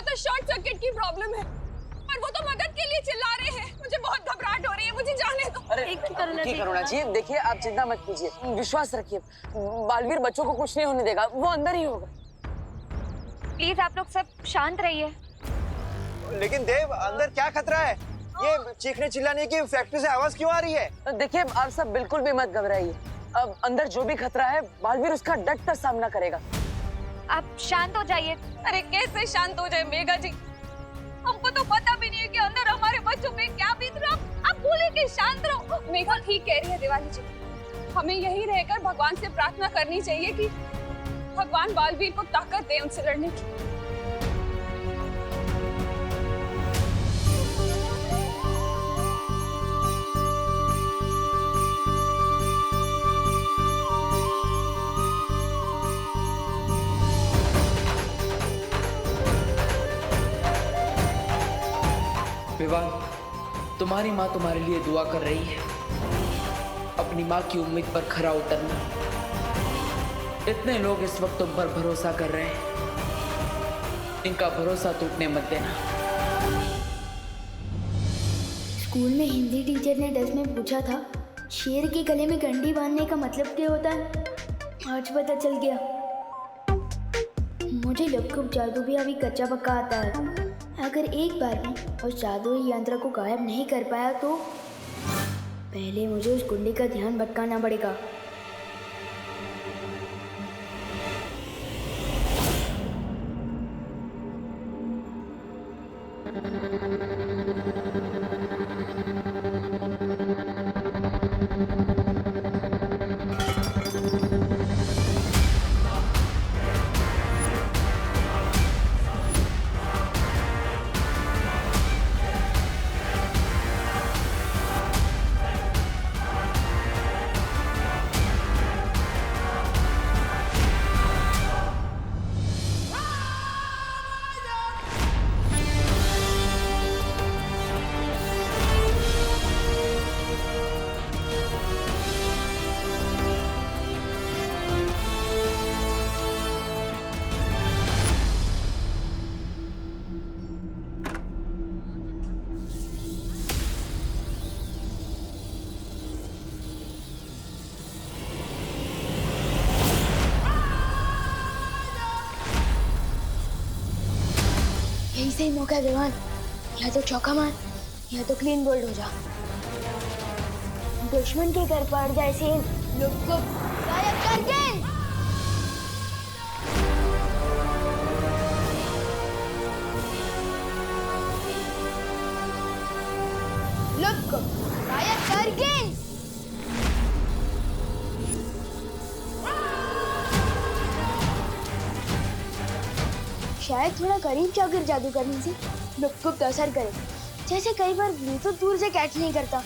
तो short circuit की problem है, पर वो तो मदद के लिए चिल्ला रहे हैं। मुझे बहुत घबराहट हो रही है, मुझे जाने दो। अरे करुणा जी, देखिए आप चिंता मत कीजिए, विश्वास रखिए, बालवीर बच्चों को कुछ नहीं होने देगा, वो अंदर ही होगा। प्लीज आप लोग सब शांत रहिए। लेकिन देव, अंदर क्या खतरा है? ये चीखने चिल्लाने की फैक्ट्री से आवाज क्यों आ रही है? देखिए आप सब बिल्कुल भी मत घबराइए, अब अंदर जो भी खतरा है बालवीर उसका डट कर सामना करेगा। आप शांत हो जाइए। अरे कैसे शांत हो जाए मेघा जी, हमको तो पता भी नहीं है कि अंदर हमारे बच्चों में क्या बीत रहा। आप बोले कि शांत रहो। मेघा ठीक कह रही है दिवाली जी, हमें यही रहकर भगवान से प्रार्थना करनी चाहिए कि भगवान बालवीर को ताकत दे उनसे लड़ने की। विवान, तुम्हारी माँ तुम्हारे लिए दुआ कर रही है। अपनी माँ की उम्मीद पर खरा उतरना। इतने लोग इस वक्त तुम पर भरोसा कर रहे हैं, इनका भरोसा टूटने मत देना। स्कूल में हिंदी टीचर ने टेस्ट में पूछा था, शेर के गले में घंटी बांधने का मतलब क्या होता है? आज पता चल गया। मुझे लपकुप जादू भी अभी कच्चा पक्का आता है। अगर एक बार भी उस जादुई यंत्र को गायब नहीं कर पाया तो पहले मुझे उस गुंडे का ध्यान भटकाना पड़ेगा। यही सही मौका है जवान, या तो चौका मार या तो क्लीन बोल्ड हो जा। दुश्मन के घर पड़ जाए से लोग को गायब कर दे। लोग को गायब करके शायद थोड़ा करीब जाकर जादू करने से लुक असर करे, जैसे कई बार ब्लूटूथ दूर से कैच नहीं करता।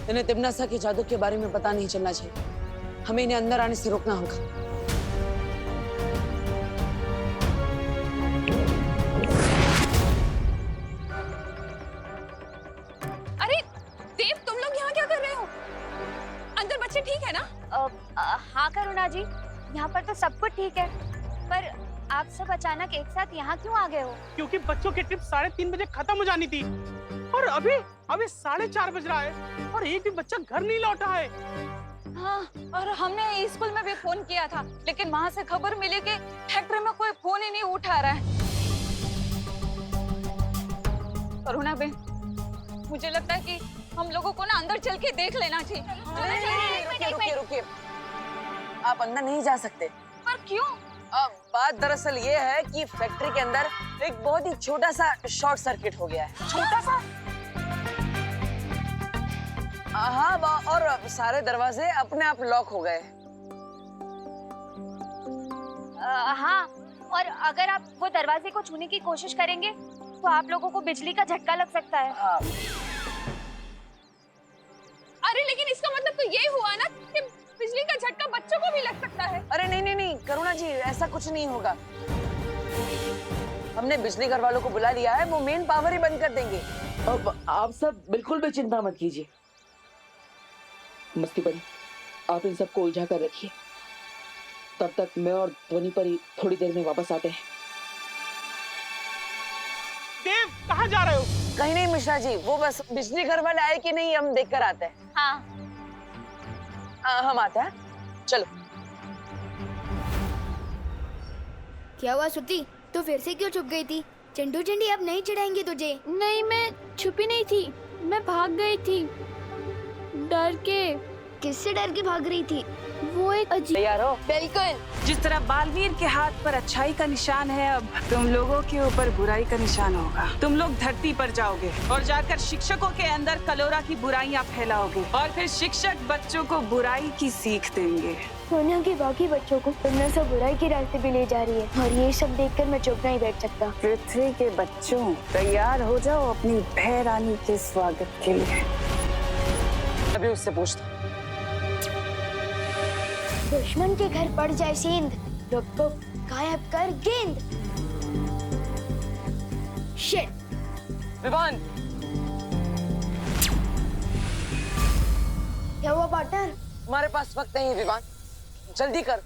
इन्हें तिमनासा के जादू के बारे में पता नहीं चलना चाहिए, हमें इन्हें अंदर आने से रोकना होगा। अरे देव, तुम लोग यहाँ क्या कर रहे हो? अंदर बच्चे ठीक है ना? हाँ करुणा जी, यहाँ पर तो सब कुछ ठीक है, पर आप सब अचानक एक साथ यहाँ क्यों आ गए हो? क्योंकि बच्चों की ट्रिप 3:30 बजे खत्म हो जानी थी और अभी 4:30 बज रहा है और एक भी बच्चा घर नहीं लौटा है। हाँ, और हमने स्कूल में भी फोन किया था, लेकिन वहाँ से खबर मिली कि फैक्ट्री में कोई फोन ही नहीं उठा रहा है। करुणा बहन, मुझे लगता है कि हम लोगों को ना अंदर चल के देख लेना चाहिए। रुकिए, आप अंदर नहीं जा सकते। पर क्यों? बात दरअसल ये है कि फैक्ट्री के अंदर एक बहुत ही छोटा सा शॉर्ट सर्किट हो गया है। छोटा सा? हाँ, और सारे दरवाजे अपने आप लॉक हो गए। हाँ, और अगर आप वो दरवाजे को छूने की कोशिश करेंगे तो आप लोगों को बिजली का झटका लग सकता है। हाँ। अरे लेकिन इसका मतलब तो ये हुआ ना कि बिजली का झटका बच्चों को भी लग सकता है। अरे नहीं नहीं नहीं करुणा जी, ऐसा कुछ नहीं होगा। हमने बिजली घर वालों को बुला लिया है, वो मेन पावर ही बंद कर देंगे। अब आप सब बिल्कुल भी चिंता मत कीजिए। मस्ती परी, आप इन सबको उलझा कर रखिए। तब तक मैं और ध्वनि परी थोड़ी देर में वापस आते हैं। देव, कहाँ जा रहे हो? कहीं नहीं मिश्रा जी, वो बस बिजली घर वाले आए कि नहीं हम देख कर आते हैं। हाँ। हम आते हैं, चलो। क्या हुआ श्रुति, तो फिर से क्यों छुप गई थी? चंडू चंडी अब नहीं चढ़ाएंगे तुझे। नहीं, मैं छुपी नहीं थी, मैं भाग गई थी डर के। किससे डर के भाग रही थी? वो एक अजीब। तैयार हो? बिल्कुल। जिस तरह बालवीर के हाथ पर अच्छाई का निशान है, अब तुम लोगों के ऊपर बुराई का निशान होगा। तुम लोग धरती पर जाओगे और जाकर शिक्षकों के अंदर कलोरा की बुराइयां फैलाओगे और फिर शिक्षक बच्चों को बुराई की सीख देंगे। सोनिया के बाकी बच्चों को तुमने सब बुराई के रास्ते पे ले जा रही है और ये सब देखकर मैं चुप नहीं बैठ सकता। पृथ्वी के बच्चों, तैयार हो जाओ अपनी भय रानी के स्वागत के लिए। अभी उससे पूछता। दुश्मन के घर पड़ जाए सेंध, रुक को गायब कर गेंद। शिट। विवान, क्या हुआ पार्टनर? हमारे पास वक्त नहीं है विवान, जल्दी कर।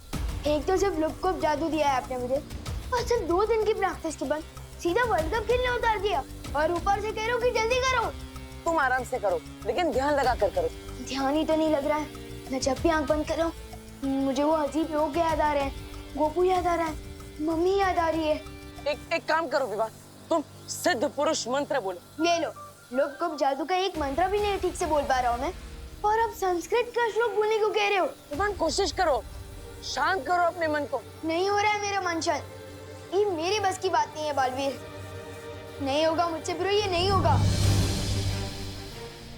एक तो सिर्फ लुक को जादू दिया है आपने मुझे, और सिर्फ 2 दिन की प्रैक्टिस के बाद सीधा वर्ल्ड कप खेलने उतार दिया, और ऊपर से कह रहे हो कि जल्दी करो। तुम आराम से करो, लेकिन ध्यान लगा कर करो। ध्यान ही तो नहीं लग रहा है। मैं जब भी आंख बंद कर रहा हूँ मुझे वो अजीब लोग याद आ रहे हैं, गोपू याद आ रहा है, मम्मी याद आ रही है। एक काम करो विवान, तुम सिद्ध पुरुष मंत्र बोलो। ले लो, लुक को जादू का एक मंत्र भी नहीं ठीक से बोल पा रहा हूँ मैं, और अब संस्कृत का श्लोक बोलने को कह रहे हो। विवान कोशिश करो, शांत करो अपने मन को। नहीं हो रहा है मेरा मन शांत, ये मेरी बस की बात नहीं है बालवीर। नहीं होगा मुझसे ब्रो, ये नहीं होगा।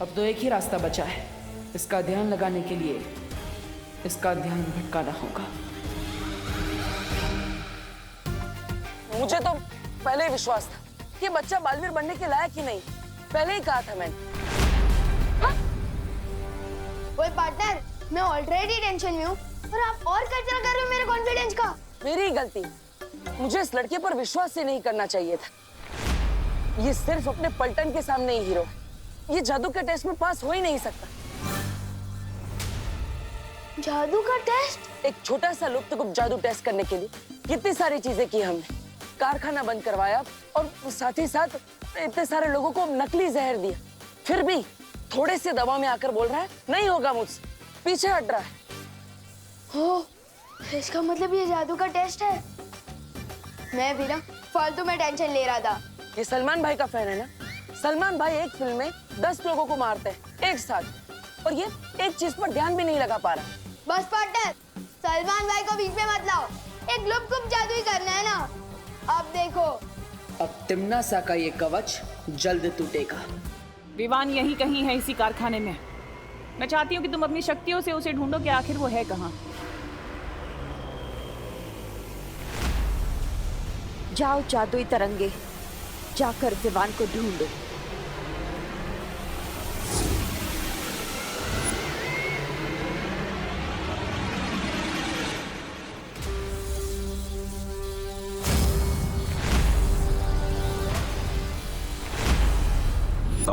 अब तो एक ही रास्ता बचा है, इसका ध्यान लगाने के लिए इसका ध्यान भटकाना होगा। मुझे तो पहले ही विश्वास था कि बच्चा बालवीर बनने के लायक ही नहीं, पहले ही कहा था मैंने। ओए पार्टनर, मैं ऑलरेडी टेंशन में हूँ और आप और कचरा कर रहे हो मेरे कॉन्फिडेंस का। मेरी गलती, मुझे इस लड़के पर विश्वास ही नहीं करना चाहिए था। ये सिर्फ अपने पलटन के सामने ही हीरो है, ये जादू के टेस्ट में पास हो ही नहीं सकता। जादू का टेस्ट? एक छोटा सा लुप्त जादू टेस्ट करने के लिए कितनी सारी चीजें की हमने। कारखाना बंद करवाया और साथ ही साथ इतने सारे लोगों को नकली जहर दिया, फिर भी थोड़े से दबाव में आकर बोल रहा है नहीं होगा मुझसे, पीछे हट रहा है। हो, इसका मतलब ये जादू का टेस्ट है। मैं भी ना फालतू में टेंशन ले रहा था। ये सलमान भाई का फैन है ना? सलमान भाई एक फिल्म में 10 लोगों को मारते हैं एक साथ, और ये एक चीज पर ध्यान भी नहीं लगा पा रहा। बस पार्टनर, सलमान भाई को बीच में मत लाओ, एक लुप जादू ही करना है ना। अब देखो, अब तिम्नासा का ये कवच जल्द टूटेगा। विवान यहीं कहीं है, इसी कारखाने में। मैं चाहती हूँ कि तुम अपनी शक्तियों से उसे ढूंढो कि आखिर वो है कहाँ। जाओ जादुई तरंगे, जाकर विवान को ढूंढो।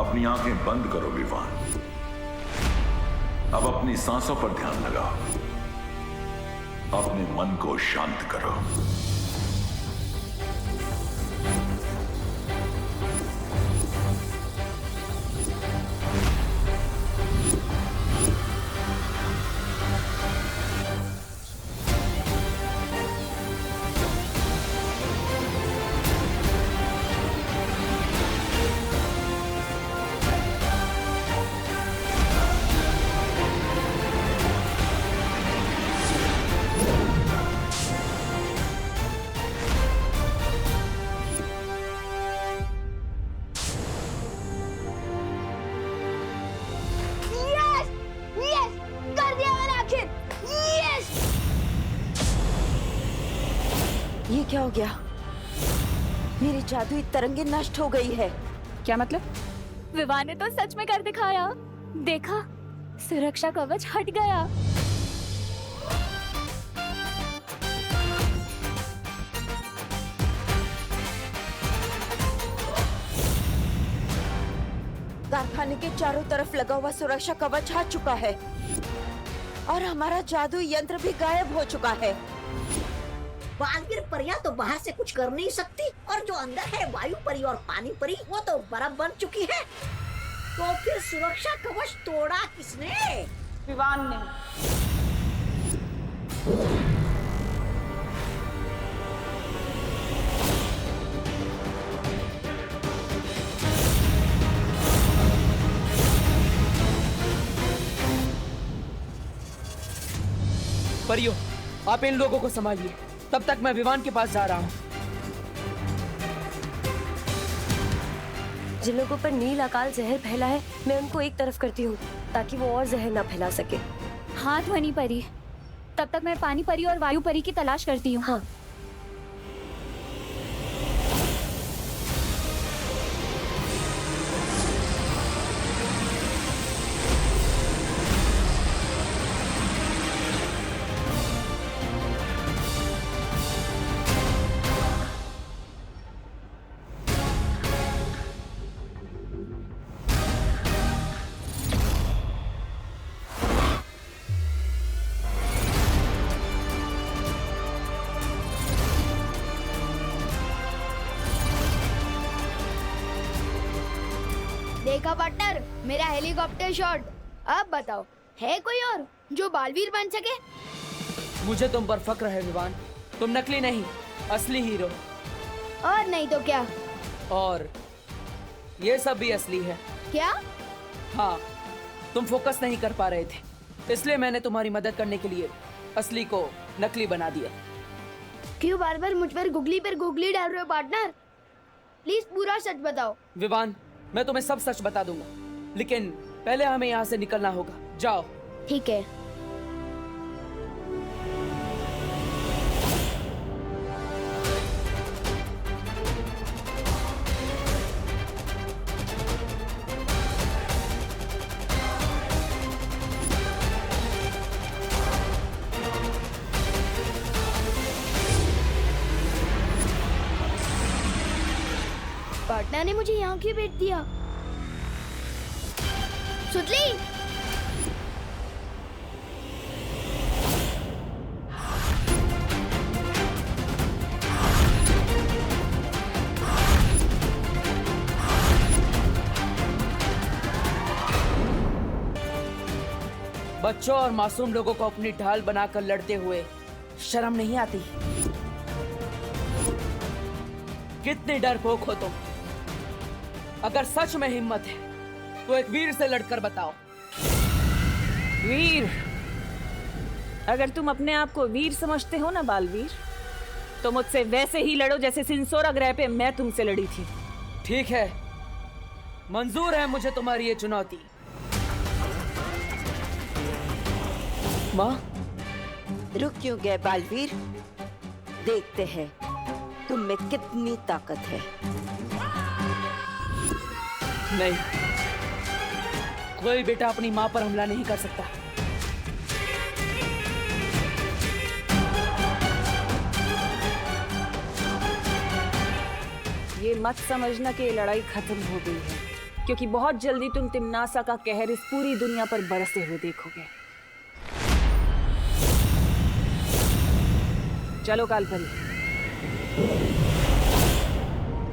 अपनी आंखें बंद करो विवान, अब अपनी सांसों पर ध्यान लगाओ, अपने मन को शांत करो। ये क्या हो गया? मेरी जादुई तरंगे नष्ट हो गई है। क्या मतलब? विवान ने तो सच में कर दिखाया। देखा, सुरक्षा कवच हट गया। कारखाने के चारों तरफ लगा हुआ सुरक्षा कवच हट चुका है और हमारा जादू यंत्र भी गायब हो चुका है। बालवीर परियां तो बाहर से कुछ कर नहीं सकती और जो अंदर है वायु परी और पानी परी वो तो बर्फ बन चुकी है। तो फिर सुरक्षा कवच तोड़ा किसने? विवान ने। परियो, आप इन लोगों को संभालिए, तब तक मैं विवान के पास जा रहा हूँ। जिन लोगों पर नील अकाल जहर फैला है, मैं उनको एक तरफ करती हूँ ताकि वो और जहर ना फैला सके। हाँ ध्वनि परी, तब तक मैं पानी परी और वायु परी की तलाश करती हूँ। हाँ। देखा पार्टनर, मेरा हेलीकॉप्टर शॉट। अब बताओ, है कोई और जो बालवीर बन सके? मुझे तुम पर फक्र है विवान, तुम नकली नहीं, असली हीरो। और नहीं तो क्या? और ये सब भी असली है। क्या? हाँ, तुम फोकस नहीं कर पा रहे थे, इसलिए मैंने तुम्हारी मदद करने के लिए असली को नकली बना दिया। क्यों बार बार मुझ पर गुगली डाल रहे हो पार्टनर? प्लीज पूरा सच बताओ। विवान, मैं तुम्हें सब सच बता दूंगा, लेकिन पहले हमें यहाँ से निकलना होगा। जाओ। ठीक है। पार्टनर ने मुझे यहाँ क्यों भेज दिया? सुतली, बच्चों और मासूम लोगों को अपनी ढाल बनाकर लड़ते हुए शर्म नहीं आती? कितने डरपोक हो तुम। अगर सच में हिम्मत है तो एक वीर से लड़कर बताओ। वीर? अगर तुम अपने आप को वीर समझते हो ना बालवीर, तो मुझसे वैसे ही लड़ो जैसे सिंसोरा ग्रह पे मैं तुमसे लड़ी थी। ठीक है, मंजूर है मुझे तुम्हारी ये चुनौती। माँ, रुक क्यों गए बालवीर? देखते हैं तुम में कितनी ताकत है। नहीं, कोई बेटा अपनी माँ पर हमला नहीं कर सकता। ये मत समझना कि ये लड़ाई खत्म हो गई है, क्योंकि बहुत जल्दी तुम तिम्नासा का कहर इस पूरी दुनिया पर बरसते हुए देखोगे। चलो कालपरी।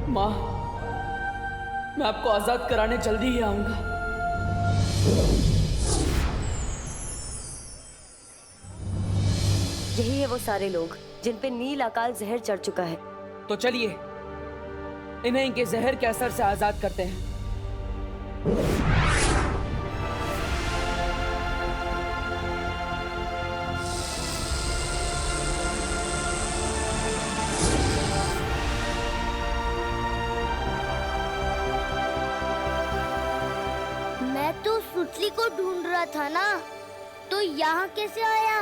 माँ, मैं आपको आजाद कराने जल्दी ही आऊंगा। यही है वो सारे लोग जिन पे नील अकाल जहर चढ़ चुका है। तो चलिए इन्हें इनके जहर के असर से आजाद करते हैं। मैं तो सुतली को ढूंढ रहा था ना, तो यहाँ कैसे आया?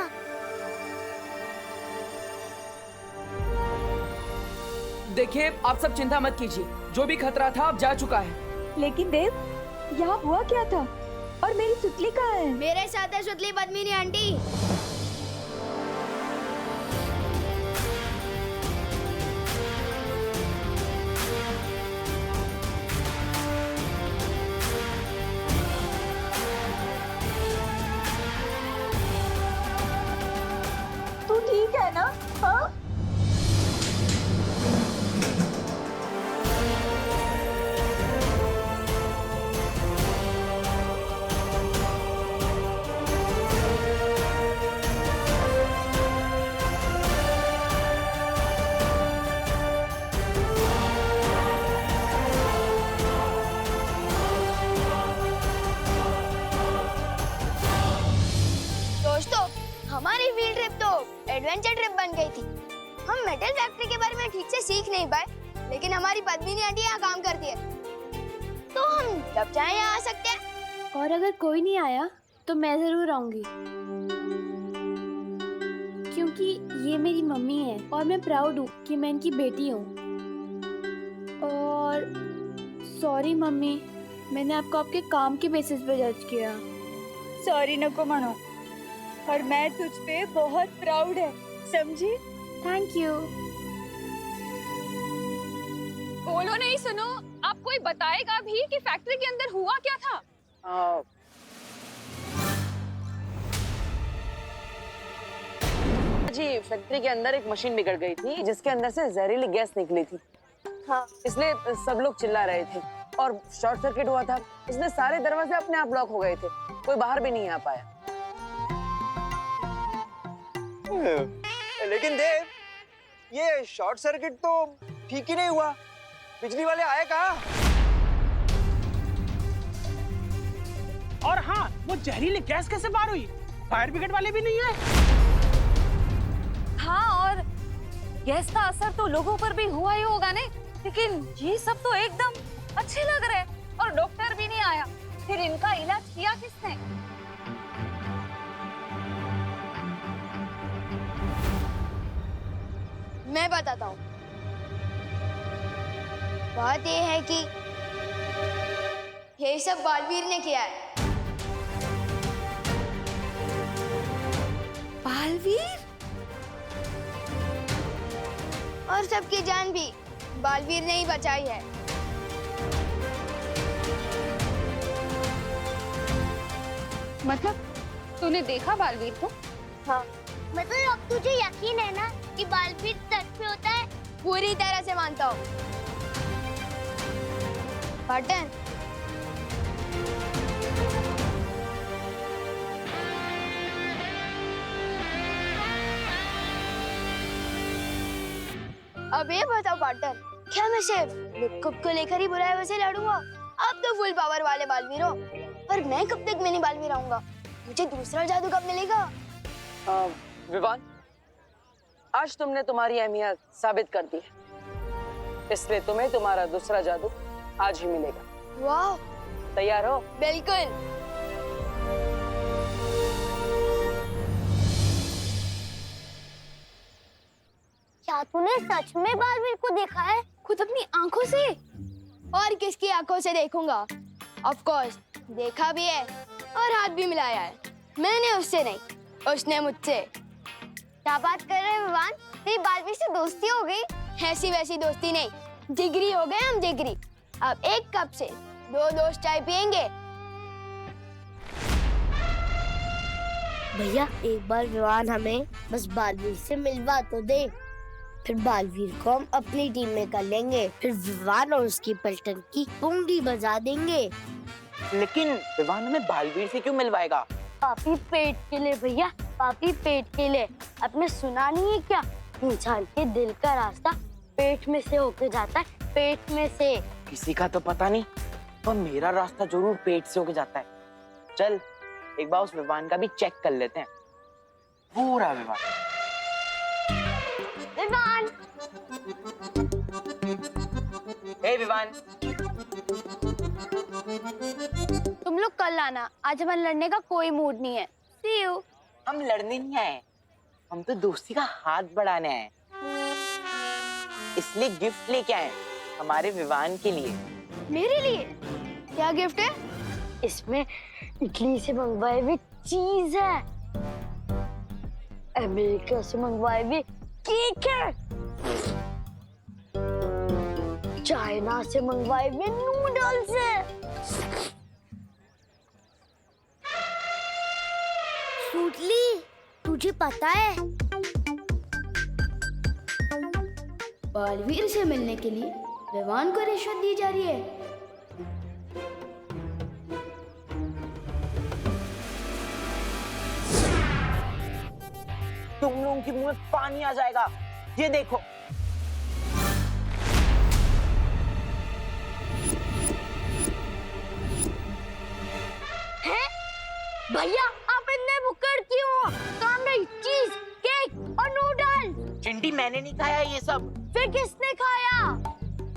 देखिए, आप सब चिंता मत कीजिए, जो भी खतरा था अब जा चुका है। लेकिन देव, यहाँ हुआ क्या था? और मेरी सुतली कहाँ है? मेरे साथ है सुतली पद्मिनी आंटी। तू ठीक है ना? हाँ? दोस्तों, हमारी फील्ड ट्रिप तो एडवेंचर ट्रिप बन गई थी। हम मेटल फैक्ट्री के बारे में ठीक से सीख नहीं पाए, लेकिन हमारी पद्मिनी आंटी यहाँ काम करती है, तो हम जब चाहे यहाँ आ सकते हैं। और अगर कोई नहीं आया तो मैं जरूर आऊंगी, क्योंकि ये मेरी मम्मी है और मैं प्राउड हूँ कि मैं इनकी बेटी हूँ। और सॉरी मम्मी, मैंने आपको आपके काम के बेसिस पे जज किया। सॉरी नको मनो, और मैं तुझ पे बहुत प्राउड है, समझी? Thank you. बोलो नहीं, सुनो, आप कोई बताएगा भी कि फैक्ट्री के अंदर हुआ क्या था? जी, फैक्ट्री के अंदर एक मशीन बिगड़ गई थी जिसके अंदर से जहरीली गैस निकली थी। हाँ, इसलिए सब लोग चिल्ला रहे थे और शॉर्ट सर्किट हुआ था, इसलिए सारे दरवाजे अपने आप लॉक हो गए थे, कोई बाहर भी नहीं आ पाया। लेकिन देव, ये शॉर्ट सर्किट तो ठीक ही नहीं हुआ, बिजली वाले आए कहाँ? और हाँ, वो जहरीली गैस कैसे बाहर हुई? फायर ब्रिगेड वाले भी नहीं आए। हाँ, और गैस का असर तो लोगों पर भी हुआ ही होगा ने, लेकिन ये सब तो एकदम अच्छे लग रहे हैं और डॉक्टर भी नहीं आया। फिर इनका इलाज किया किसने? मैं बताता हूँ। बात ये है कि ये सब बालवीर ने किया है। बालवीर? और सबकी जान भी बालवीर ने ही बचाई है। मतलब तूने देखा बालवीर को? हाँ, मतलब अब तुझे यकीन है ना कि बालवीर सच में होता है? पूरी तरह से मानता हूँ। बटन, अब ये बताओ पार्टनर, क्या मैं सिर्फ लुक्कअप को लेकर ही बुराई वैसे लड़ूंगा? अब तो फुल पावर वाले बालवीर हो, पर मैं कब तक मिनी बालवीर आऊंगा? मुझे दूसरा जादू कब मिलेगा? विवान, आज तुमने तुम्हारी अहमियत साबित कर दी है, इसलिए तुम्हें तुम्हारा दूसरा जादू आज ही मिलेगा। वाह! तैयार हो? बिल्कुल। क्या तूने सच में बालवीर को देखा है? खुद अपनी आंखों से? और किसकी आंखों से देखूंगा? ऑफ कोर्स देखा भी है और हाथ भी मिलाया है। मैंने उससे नहीं, उसने मुझसे। क्या बात कर रहे हैं विवान? तेरी बालवीर से दोस्ती हो गई? ऐसी वैसी दोस्ती नहीं, जिगरी हो गए हम, जिगरी। अब एक कप से दो दोस्त चाय पियेंगे। भैया, एक बार विवान हमें बस बालवीर से मिलवा तो दे, फिर बालवीर को हम अपनी टीम में कर लेंगे, फिर विवान और उसकी पलटन की पुंगी बजा देंगे। लेकिन विवान हमें बालवीर से क्यों मिलवाएगा? पापी पेट के लिए भैया, पापी पेट के लिए। आपने सुना नहीं है क्या? इंसान के दिल का रास्ता पेट में से होके जाता है, पेट में से। किसी का तो पता नहीं, पर मेरा रास्ता जरूर पेट से होके जाता है। चल एक बार उस विवान का भी चेक कर लेते हैं। पूरा विवान। विवान! हे विवान! तुम लोग कल आना, आज हमारे लड़ने का कोई मूड नहीं है। See you. हम लड़ने नहीं आए, हम तो दोस्ती का हाथ बढ़ाने आए, इसलिए गिफ्ट लेके आए हमारे विवान के लिए। मेरे लिए? क्या गिफ्ट है? इसमें इटली से मंगवाए हुए चीज है, अमेरिका से मंगवाए हुए केक है, चाइना से मंगवाए हुए नूडल्स है। सूटली, तुझे पता है बालवीर से मिलने के लिए विवान को रिश्वत दी जा रही है। तुम लोगों के मुंह में पानी आ जाएगा, ये देखो। हैं? भैया आप इतने भुक्कड़ क्यों हो? सामने चीज, केक और नूडल। चिंटी मैंने नहीं खाया ये सब। फिर किसने खाया?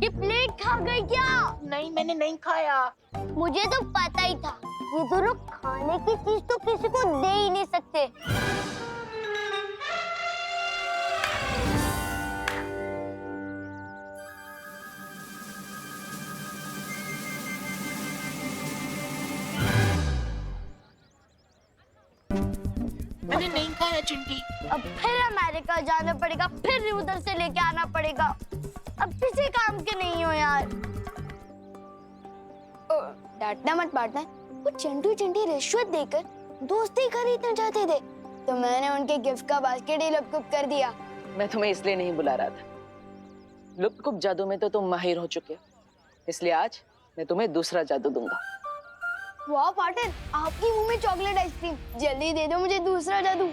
ये प्लेट खा गई क्या? नहीं मैंने नहीं खाया। मुझे तो पता ही था, ये दोनों खाने की चीज तो किसी को दे ही नहीं सकते। मैंने नहीं खाया चिंटी। अब फिर अमेरिका जाना पड़ेगा, फिर उधर से लेके आना पड़ेगा। अब किसी काम के नहीं हो यार। डांटना मत बांटना, वो चंटू चंटी रिश्वत देकर दोस्ती खरीदना चाहते थे, तो मैंने उनके गिफ्ट का बास्केट ही लुप्त कर दिया। मैं तुम्हें इसलिए नहीं बुला रहा था, लुप्त जादू में तो तुम माहिर हो चुके हो, इसलिए आज मैं तुम्हें दूसरा जादू दूंगा। वाह पार्टनर, आपकी मुंह में चॉकलेट आइसक्रीम, जल्दी दे दो मुझे दूसरा जादू।